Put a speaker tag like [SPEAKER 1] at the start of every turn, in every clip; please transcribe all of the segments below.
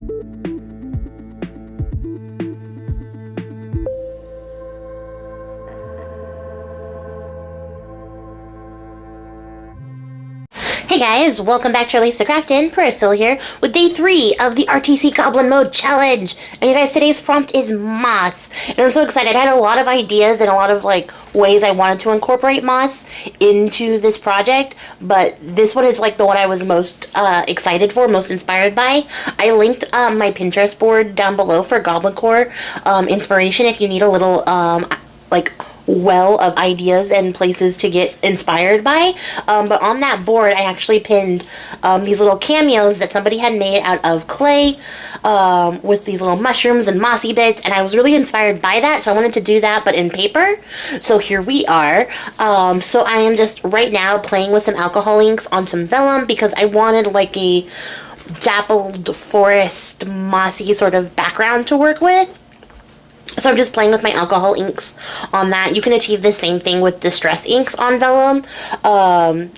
[SPEAKER 1] Hey guys, welcome back to Release the Craftin. Priscilla here with day 3 of the RTC Goblin Mode Challenge. And you guys, today's prompt is moss. And I'm so excited. I had a lot of ideas and a lot of ways I wanted to incorporate moss into this project, but this one is the one I was most excited for, most inspired by. I linked my Pinterest board down below for Goblin Core inspiration if you need a little well of ideas and places to get inspired by. But on that board, I actually pinned these little cameos that somebody had made out of clay with these little mushrooms and mossy bits, and I was really inspired by that, so I wanted to do that, but in paper. So here we are. So I am just right now playing with some alcohol inks on some vellum because I wanted a dappled forest mossy sort of background to work with. So I'm just playing with my alcohol inks on that. You can achieve the same thing with distress inks on vellum.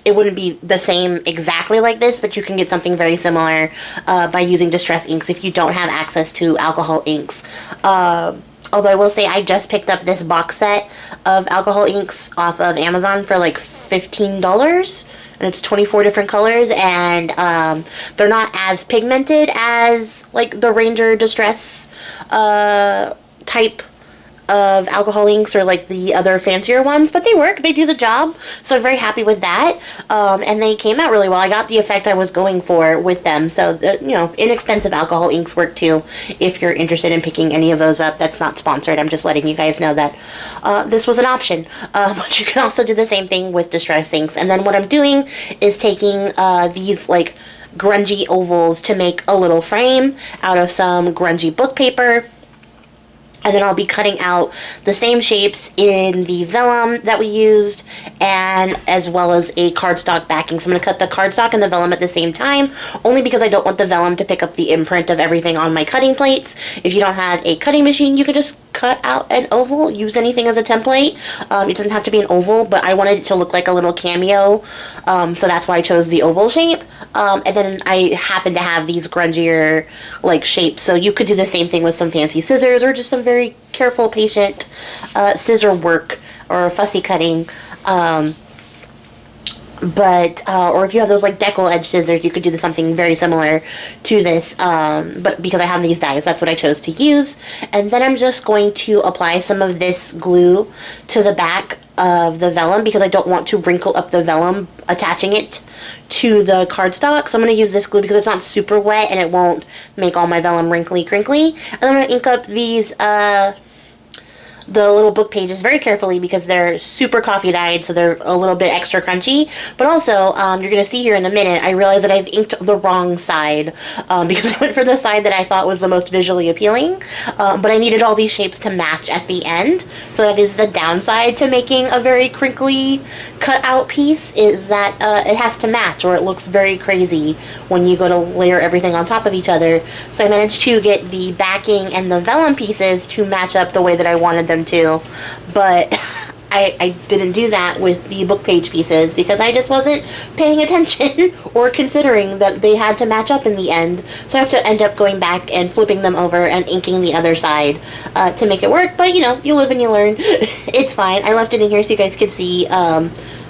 [SPEAKER 1] It wouldn't be the same exactly like this, but you can get something very similar by using distress inks if you don't have access to alcohol inks. Although I will say I just picked up this box set of alcohol inks off of Amazon for $15. And it's 24 different colors, and they're not as pigmented as the Ranger Distress type of alcohol inks or the other fancier ones, but they work, they do the job, so I'm very happy with that. And they came out really well. I got the effect I was going for with them, so inexpensive alcohol inks work too if you're interested in picking any of those up. That's not sponsored, I'm just letting you guys know that this was an option. But you can also do the same thing with distress inks. And then what I'm doing is taking these grungy ovals to make a little frame out of some grungy book paper. And then I'll be cutting out the same shapes in the vellum that we used, and as well as a cardstock backing. So I'm going to cut the cardstock and the vellum at the same time, only because I don't want the vellum to pick up the imprint of everything on my cutting plates. If you don't have a cutting machine, you can just cut out an oval, use anything as a template. It doesn't have to be an oval, but I wanted it to look like a little cameo, so that's why I chose the oval shape. And then I happen to have these grungier shapes, so you could do the same thing with some fancy scissors or just some very careful, patient scissor work or fussy cutting. Or if you have those decal edge scissors, you could do something very similar to this, but because I have these dies, that's what I chose to use. And then I'm just going to apply some of this glue to the back of the vellum because I don't want to wrinkle up the vellum attaching it to the cardstock. So I'm going to use this glue because it's not super wet and it won't make all my vellum wrinkly crinkly. And I'm going to ink up these the little book pages very carefully because they're super coffee dyed, so they're a little bit extra crunchy. But also, you're going to see here in a minute, I realized that I've inked the wrong side because I went for the side that I thought was the most visually appealing, but I needed all these shapes to match at the end. So that is the downside to making a very crinkly cut out piece, is that it has to match or it looks very crazy when you go to layer everything on top of each other. So I managed to get the backing and the vellum pieces to match up the way that I wanted them to, but I didn't do that with the book page pieces because I just wasn't paying attention or considering that they had to match up in the end. So I have to end up going back and flipping them over and inking the other side to make it work. But you live and you learn. It's fine. I left it in here so you guys could see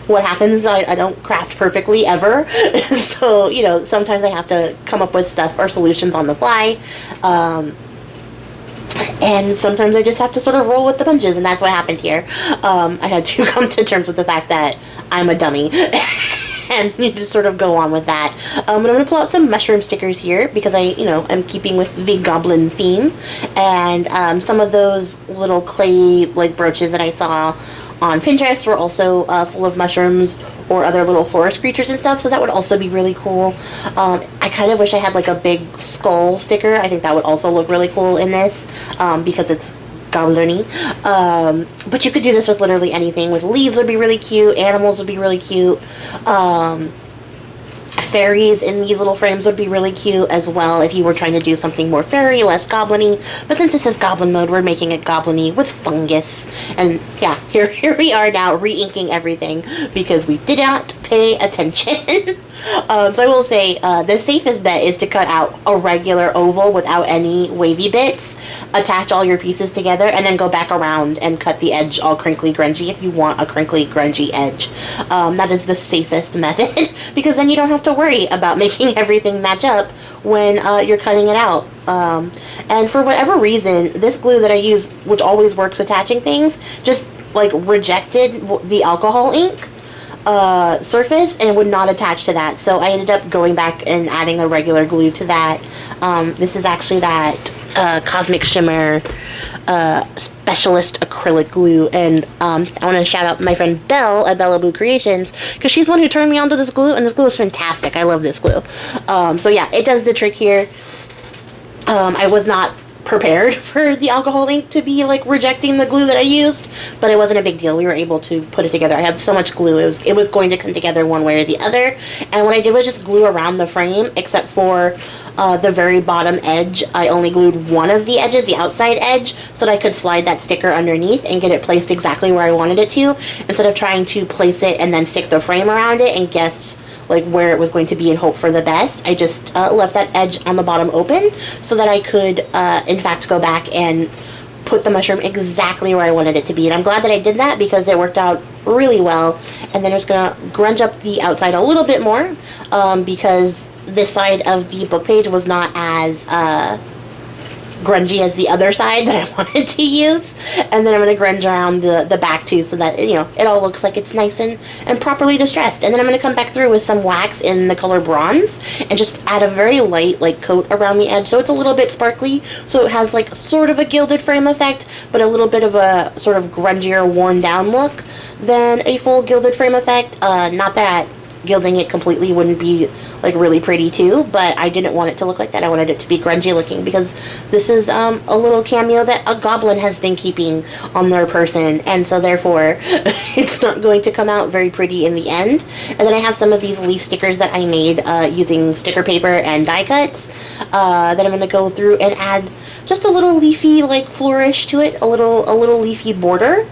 [SPEAKER 1] what happens. I don't craft perfectly ever. So, sometimes I have to come up with stuff or solutions on the fly. And sometimes I just have to sort of roll with the punches, and that's what happened here. I had to come to terms with the fact that I'm a dummy. And you just sort of go on with that. But I'm going to pull out some mushroom stickers here because I'm keeping with the goblin theme. And some of those little clay brooches that I saw on Pinterest were also full of mushrooms or other little forest creatures and stuff, so that would also be really cool. I kind of wish I had a big skull sticker. I think that would also look really cool in this because it's goblin-y. But you could do this with literally anything. With leaves would be really cute, animals would be really cute, fairies in these little frames would be really cute as well if you were trying to do something more fairy, less goblin-y. But since this is goblin mode, we're making it goblin-y with fungus. And yeah, here we are now re-inking everything because we did not pay attention. So I will say the safest bet is to cut out a regular oval without any wavy bits, attach all your pieces together, and then go back around and cut the edge all crinkly grungy if you want a crinkly grungy edge. That is the safest method because then you don't have to worry about making everything match up when you're cutting it out. And for whatever reason, this glue that I use, which always works attaching things, just like rejected the alcohol ink surface and would not attach to that. So I ended up going back and adding a regular glue to that. This is actually that Cosmic Shimmer Specialist acrylic glue, and I want to shout out my friend Belle at Bella Boo Creations because she's the one who turned me onto this glue, and this glue is fantastic. I love this glue. So yeah, it does the trick here. I was not prepared for the alcohol ink to be like rejecting the glue that I used, but it wasn't a big deal. We were able to put it together. I have so much glue, it was going to come together one way or the other, and what I did was just glue around the frame except for the very bottom edge. I only glued one of the edges, the outside edge, so that I could slide that sticker underneath and get it placed exactly where I wanted it to, instead of trying to place it and then stick the frame around it and guess like where it was going to be and hope for the best. I just left that edge on the bottom open so that I could in fact go back and put the mushroom exactly where I wanted it to be. And I'm glad that I did that because it worked out really well. And then I'm just gonna grunge up the outside a little bit more because this side of the book page was not as grungy as the other side that I wanted to use. And then I'm going to grunge around the back too so that, you know, it all looks like it's nice and properly distressed. And then I'm going to come back through with some wax in the color bronze and just add a very light like coat around the edge so it's a little bit sparkly, so it has like sort of a gilded frame effect but a little bit of a sort of grungier, worn down look than a full gilded frame effect. Not that gilding it completely wouldn't be like really pretty too, but I didn't want it to look like that. I wanted it to be grungy looking because this is a little cameo that a goblin has been keeping on their person, and so therefore it's not going to come out very pretty in the end. And then I have some of these leaf stickers that I made using sticker paper and die cuts that I'm going to go through and add just a little leafy like flourish to it, a little leafy border.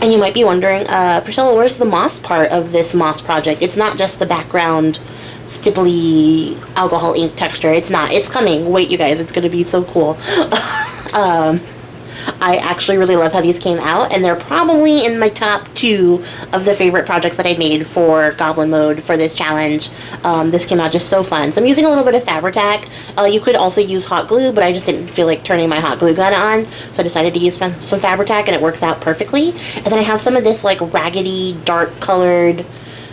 [SPEAKER 1] And you might be wondering, Priscilla, where's the moss part of this moss project? It's not just the background stipply alcohol ink texture. It's not. It's coming. Wait, you guys, it's going to be so cool. I actually really love how these came out, and they're probably in my top 2 of the favorite projects that I made for Goblin Mode for this challenge. This came out just so fun. So I'm using a little bit of Fabri-Tac. You could also use hot glue, but I just didn't feel like turning my hot glue gun on, so I decided to use some Fabri-Tac, and it works out perfectly. And then I have some of this like raggedy, dark colored,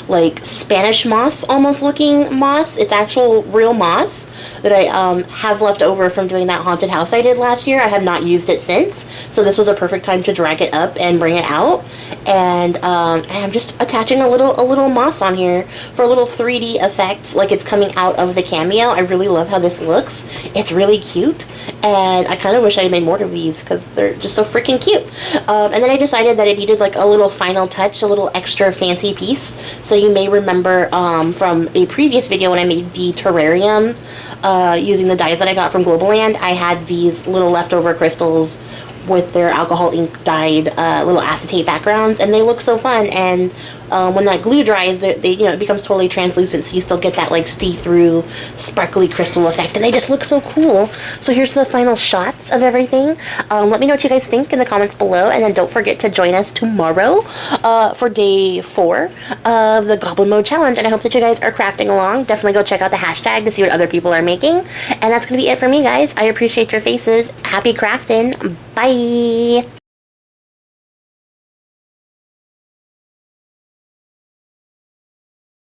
[SPEAKER 1] like Spanish moss almost looking moss. It's actual real moss that I have left over from doing that haunted house I did last year. I have not used it since, so this was a perfect time to drag it up and bring it out. And I'm just attaching a little moss on here for a little 3D effect, like it's coming out of the cameo. I really love how this looks. It's really cute, and I kind of wish I had made more of these because they're just so freaking cute. And then I decided that it needed like a little final touch, a little extra fancy piece. So you may remember from a previous video when I made the terrarium using the dies that I got from Globaland, I had these little leftover crystals with their alcohol ink dyed little acetate backgrounds, and they look so fun. And when that glue dries, they you know, it becomes totally translucent, so you still get that like see-through sparkly crystal effect, and they just look so cool. So here's the final shots of everything. Let me know what you guys think in the comments below, and then don't forget to join us tomorrow for day 4 of the Goblin Mode challenge. And I hope that you guys are crafting along. Definitely go check out the hashtag to see what other people are making. And that's gonna be it for me, guys. I appreciate your faces. Happy crafting. Bye.